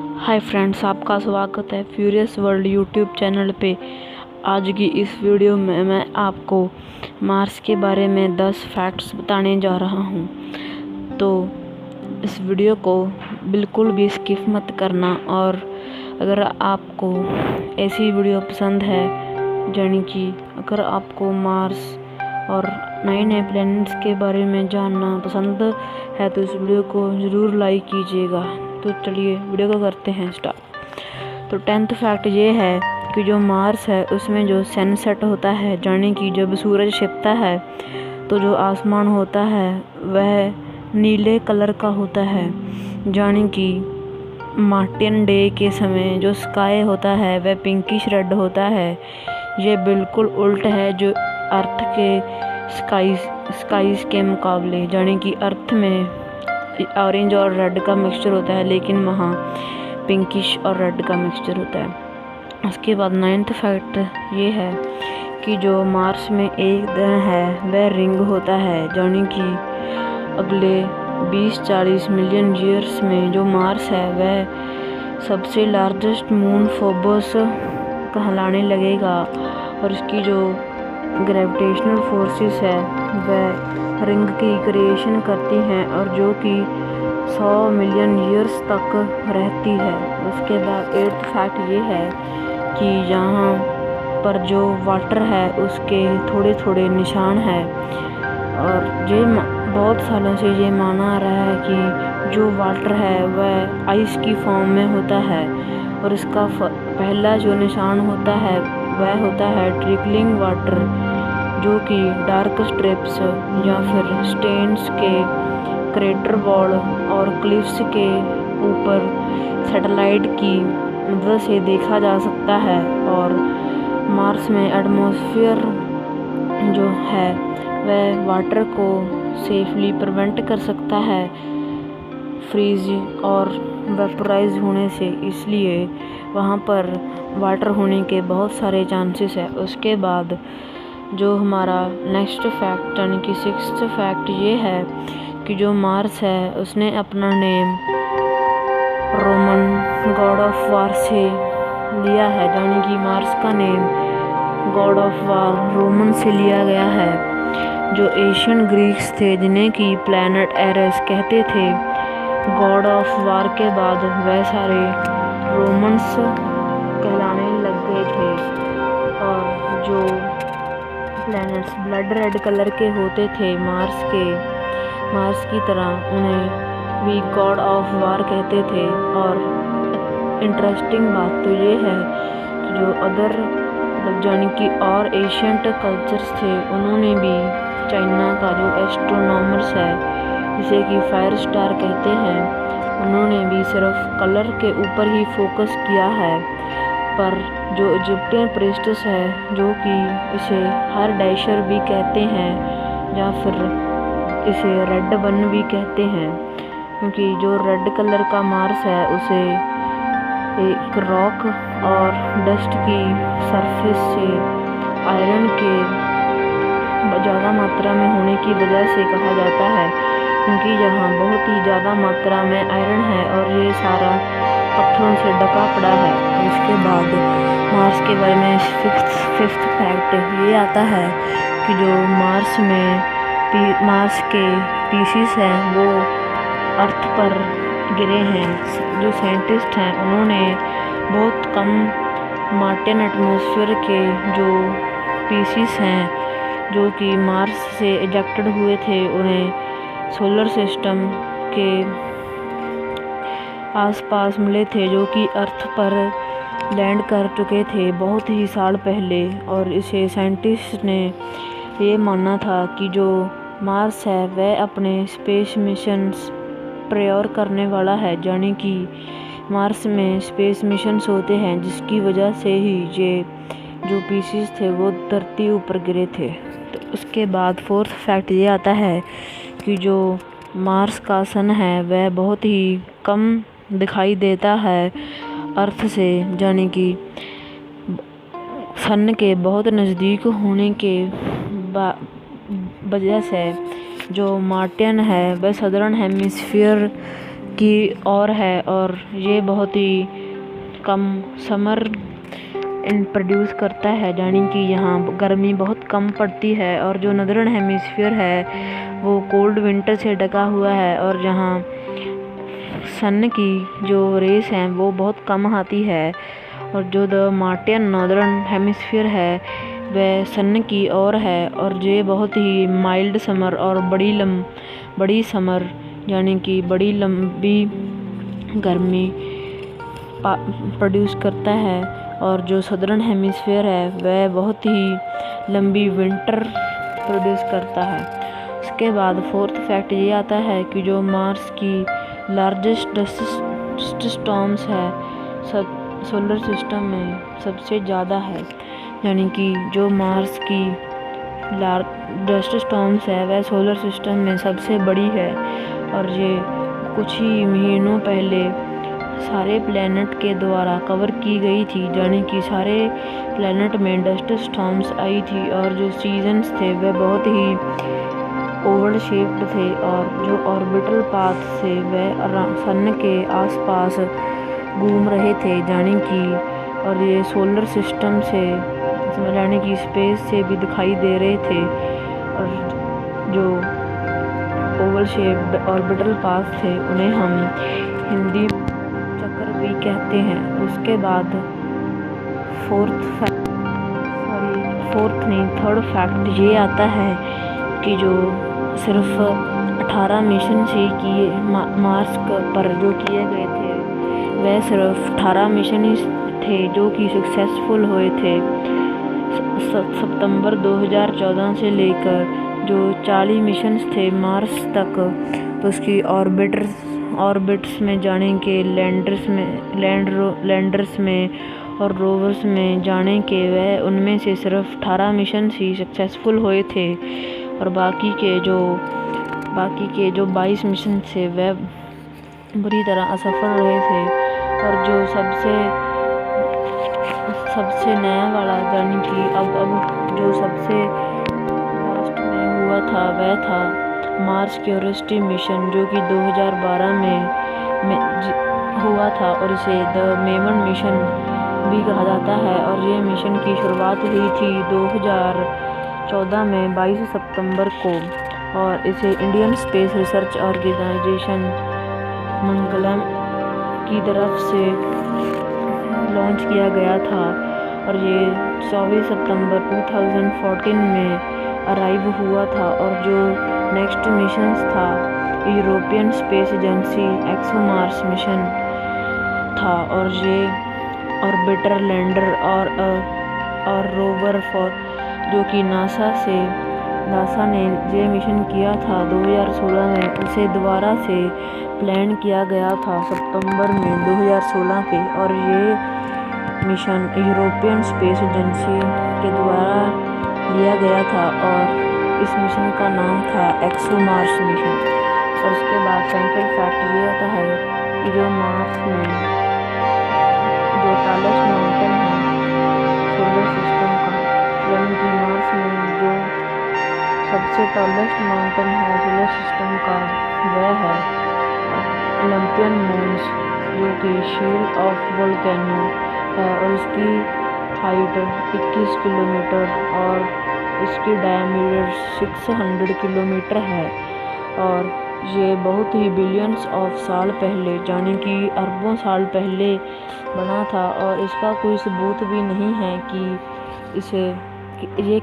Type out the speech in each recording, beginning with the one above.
Hi friends, आपका स्वागत है फ्यूरियस वर्ल्ड यूट्यूब चैनल पे। आज की इस वीडियो में मैं आपको मार्स के बारे में 10 फैक्ट्स बताने जा रहा हूँ। तो इस वीडियो को बिल्कुल भी स्किप मत करना। और अगर आपको ऐसी वीडियो पसंद है, यानी कि अगर आपको मार्स और नए नए प्लैनेट्स के बारे में जानना पसंद है तो इस वीडियो को ज़रूर लाइक कीजिएगा। तो चलिए वीडियो को करते हैं स्टार्ट। तो 10th फैक्ट ये है कि जो मार्स है उसमें जो सनसेट होता है, यानी कि जब सूरज छिपता है तो जो आसमान होता है वह नीले कलर का होता है, यानी कि मार्टिन डे के समय जो स्काई होता है वह पिंकिश रेड होता है। ये बिल्कुल उल्ट है जो अर्थ के स्काईज के मुकाबले, यानी कि अर्थ में ऑरेंज और रेड का मिक्सचर होता है, लेकिन वहाँ पिंकिश और रेड का मिक्सचर होता है। उसके बाद 9th फैक्ट ये है कि जो मार्स में एक दिन है वह रिंग होता है, यानी कि अगले 20-40 मिलियन ईयर्स में जो मार्स है वह सबसे लार्जेस्ट मून फोबोस कहलाने लगेगा। और इसकी जो ग्रेविटेशनल फोर्सेस है वह रिंग की क्रिएशन करती हैं और जो कि 100 मिलियन ईयर्स तक रहती है। उसके बाद 8th फैक्ट ये है कि यहाँ पर जो वाटर है उसके थोड़े थोड़े निशान है। और ये बहुत सालों से ये माना आ रहा है कि जो वाटर है वह आइस की फॉर्म में होता है। और इसका पहला जो निशान होता है वह होता है ट्रिकलिंग वाटर, जो कि डार्क स्ट्रिप्स या फिर स्टेन्स के क्रेटर वॉल और क्लिफ्स के ऊपर सैटेलाइट की मदद से देखा जा सकता है। और मार्स में एटमॉस्फेयर जो है वह वाटर को सेफली प्रिवेंट कर सकता है फ्रीज और वेपराइज होने से, इसलिए वहाँ पर वाटर होने के बहुत सारे चांसेस है। उसके बाद जो हमारा नेक्स्ट फैक्ट यानी कि 6th फैक्ट ये है कि जो मार्स है उसने अपना name Roman God of war से लिया है, यानी कि मार्स का name God of war Roman से लिया गया है। जो एशियन ग्रीक्स थे जिन्हें कि प्लैनेट एरेस कहते थे, गॉड ऑफ वार के बाद वह सारे रोमन्स कहलाने लग गए थे। और जो प्लैनेट्स ब्लड रेड कलर के होते थे मार्स की तरह, उन्हें भी गॉड ऑफ वार कहते थे। और इंटरेस्टिंग बात तो ये है कि जो अदर यानी कि और एशियंट कल्चर्स थे उन्होंने भी चाइना का जो एस्ट्रोनॉमर्स है जिसे कि फायर स्टार कहते हैं, उन्होंने भी सिर्फ कलर के ऊपर ही फोकस किया है। पर जो इजिप्टियन प्रीस्टेस है जो कि इसे हर डैशर भी कहते हैं या फिर इसे रेड बन भी कहते हैं, क्योंकि जो रेड कलर का मार्स है उसे एक रॉक और डस्ट की सरफेस से आयरन के ज़्यादा मात्रा में होने की वजह से कहा जाता है, क्योंकि यहाँ बहुत ही ज़्यादा मात्रा में आयरन है और ये सारा पत्थरों से ढका पड़ा है। इसके बाद मार्स के बारे में 5th फैक्ट ये आता है कि जो मार्स के पीसीस हैं वो अर्थ पर गिरे हैं। जो साइंटिस्ट हैं उन्होंने बहुत कम मार्टियन एटमॉस्फेयर के जो पीसीस हैं जो कि मार्स से इजेक्टेड हुए थे, उन्हें सोलर सिस्टम के आसपास मिले थे, जो कि अर्थ पर लैंड कर चुके थे बहुत ही साल पहले। और इसे साइंटिस्ट ने ये माना था कि जो मार्स है वह अपने स्पेस मिशंस प्रयोग करने वाला है, यानी कि मार्स में स्पेस मिशंस होते हैं जिसकी वजह से ही ये जो पीसीस थे वो धरती ऊपर गिरे थे। तो उसके बाद 4th फैक्ट ये आता है कि जो मार्स का सन है वह बहुत ही कम दिखाई देता है अर्थ से, यानी कि सन के बहुत नज़दीक होने के वजह से जो मार्टियन है वह सदर्न हेमिस्फीयर की ओर है और ये बहुत ही कम समर प्रोड्यूस करता है, यानी कि यहाँ गर्मी बहुत कम पड़ती है। और जो नदर्न हेमिस्फीयर है वो कोल्ड विंटर से ढका हुआ है और जहाँ सन की जो रेस हैं वो बहुत कम आती है। और जो द मार्टियन नॉर्दर्न हेमिस्फीयर है वह सन की ओर है और ये बहुत ही माइल्ड समर और बड़ी समर यानी कि बड़ी लंबी गर्मी प्रोड्यूस करता है। और जो सदर्न हेमिस्फीयर है वह बहुत ही लंबी विंटर प्रोड्यूस करता है। उसके बाद फोर्थ फैक्ट ये आता है कि जो मार्स की लार्जेस्ट डस्ट स्टॉर्म्स है सब सोलर सिस्टम में सबसे ज़्यादा है, यानी कि जो मार्स की डस्ट स्टॉर्म्स है वह सोलर सिस्टम में सबसे बड़ी है। और ये कुछ ही महीनों पहले सारे प्लैनेट के द्वारा कवर की गई थी, यानी कि सारे प्लैनेट में डस्ट स्टॉर्म्स आई थी। और जो सीजन्स थे वह बहुत ही ओवल शेप्ड थे और जो ऑर्बिटल पाथ से वह सन के आसपास घूम रहे थे, यानी कि और ये सोलर सिस्टम से यानी कि स्पेस से भी दिखाई दे रहे थे। और जो ओवल शेप्ड ऑर्बिटल पाथ थे उन्हें हम हिंदी चक्र भी कहते हैं। उसके बाद थर्ड फैक्ट ये आता है कि जो सिर्फ 18 मिशन से किए मार्स पर जो किए गए थे वह सिर्फ 18 मिशन ही थे जो कि सक्सेसफुल हुए थे। सितंबर 2014 से लेकर जो 40 मिशंस थे मार्स तक, तो उसकी ऑर्बिट्स में जाने के लैंडर्स में और रोवर्स में जाने के वह उनमें से सिर्फ 18 मिशन ही सक्सेसफुल हुए थे। और बाकी के जो 22 मिशन थे वह बुरी तरह असफल रहे थे। और जो सबसे नया वाला यानी कि अब जो सबसे लास्ट में हुआ था वह था मार्स क्यूरियोसिटी मिशन, जो कि 2012 में हुआ था और इसे द मेमन मिशन भी कहा जाता है। और ये मिशन की शुरुआत हुई थी 2014 में 22 सितंबर को और इसे इंडियन स्पेस रिसर्च ऑर्गेनाइजेशन मंगलम की तरफ से लॉन्च किया गया था। और ये 24 सितंबर 2014 में अराइव हुआ था। और जो नेक्स्ट मिशन था European space agency ExoMars mission था और ये ऑर्बिटर लैंडर और रोवर जो कि नासा ने ये मिशन किया था 2016 में, उसे दोबारा से प्लान किया गया था सितंबर में 2016 के। और ये मिशन यूरोपियन स्पेस एजेंसी के द्वारा लिया गया था और इस मिशन का नाम था एक्सोमार्स मिशन। और उसके बाद सेंट्रल फैक्ट ये आता है कि जो मार्स में जो टॉलेस्ट माउंटेन है सोलर सिस्टम का, यानी कि मार्स में जो सबसे टॉलेस्ट माउंटेन है सोलर सिस्टम का वह है ओलंपियन माउंट्स, जो कि शील्ड ऑफ वोल्केनो है। और इसकी हाइट 21 किलोमीटर और इसकी डायमीटर 600 किलोमीटर है। और ये बहुत ही बिलियंस ऑफ साल पहले यानी कि अरबों साल पहले बना था। और इसका कोई सबूत भी नहीं है कि ये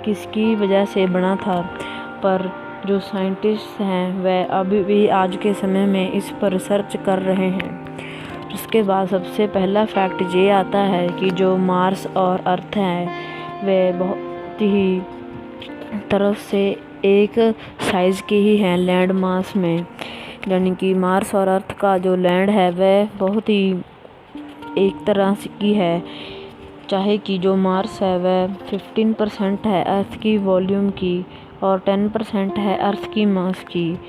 किसकी वजह से बना था, पर जो साइंटिस्ट हैं वह अभी भी आज के समय में इस पर रिसर्च कर रहे हैं। उसके बाद सबसे पहला फैक्ट ये आता है कि जो मार्स और अर्थ है वे बहुत ही तरफ से एक साइज़ के ही हैं लैंड मास में, यानी कि मार्स और अर्थ का जो लैंड है वह बहुत ही एक तरह से की है। चाहे कि जो मार्स है वह 15% है अर्थ की वॉल्यूम की और 10% है अर्थ की मास की,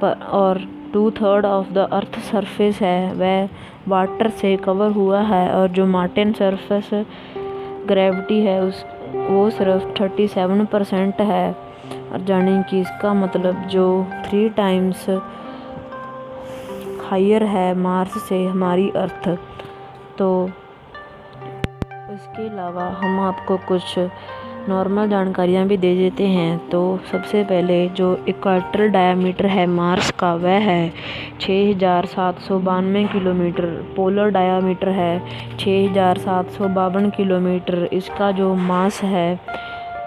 और 2/3 ऑफ द अर्थ सरफेस है वह वाटर से कवर हुआ है। और जो मार्टियन सरफेस ग्रेविटी है वो सिर्फ 37% है। और जाने कि इसका मतलब जो 3 टाइम्स हायर है मार्स से हमारी अर्थ। तो इसके अलावा हम आपको कुछ नॉर्मल जानकारियाँ भी दे देते हैं। तो सबसे पहले जो इक्वेटोरियल डायामीटर है मार्स का वह है 6792 किलोमीटर। पोलर डायामीटर है 6752 किलोमीटर। इसका जो मास है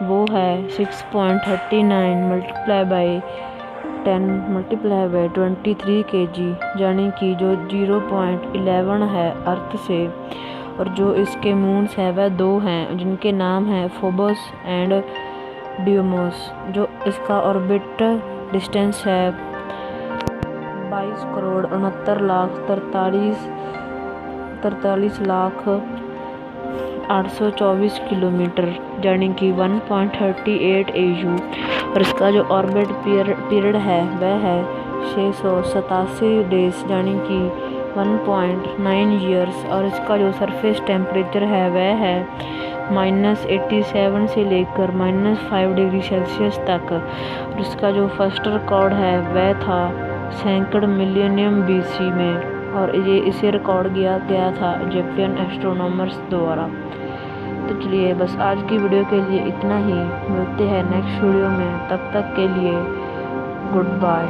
वो है 6.39 multiply by 10 multiply by 23 kg, यानी कि जो 0.11 है अर्थ से। और जो इसके मून्स है वह 2 हैं, जिनके नाम हैं फोबोस एंड डियोमोस। जो इसका ऑर्बिट डिस्टेंस है 22,69,43,824 किलोमीटर, यानी कि 1.38 AU। और इसका जो ऑर्बिट पीरियड है वह है 687 डेज, यानी कि 1.9 ईयर्स। और इसका जो सरफेस टेम्परेचर है वह है -87 से लेकर -5 डिग्री सेल्सियस तक। और इसका जो फर्स्ट रिकॉर्ड है वह था सैकड़ मिलियनियम BC में, और इसे रिकॉर्ड किया गया था इजिप्शियन एस्ट्रोनॉमर्स द्वारा। तो चलिए बस आज की वीडियो के लिए इतना ही। मिलते हैं नेक्स्ट वीडियो में, तब तक के लिए गुड बाय।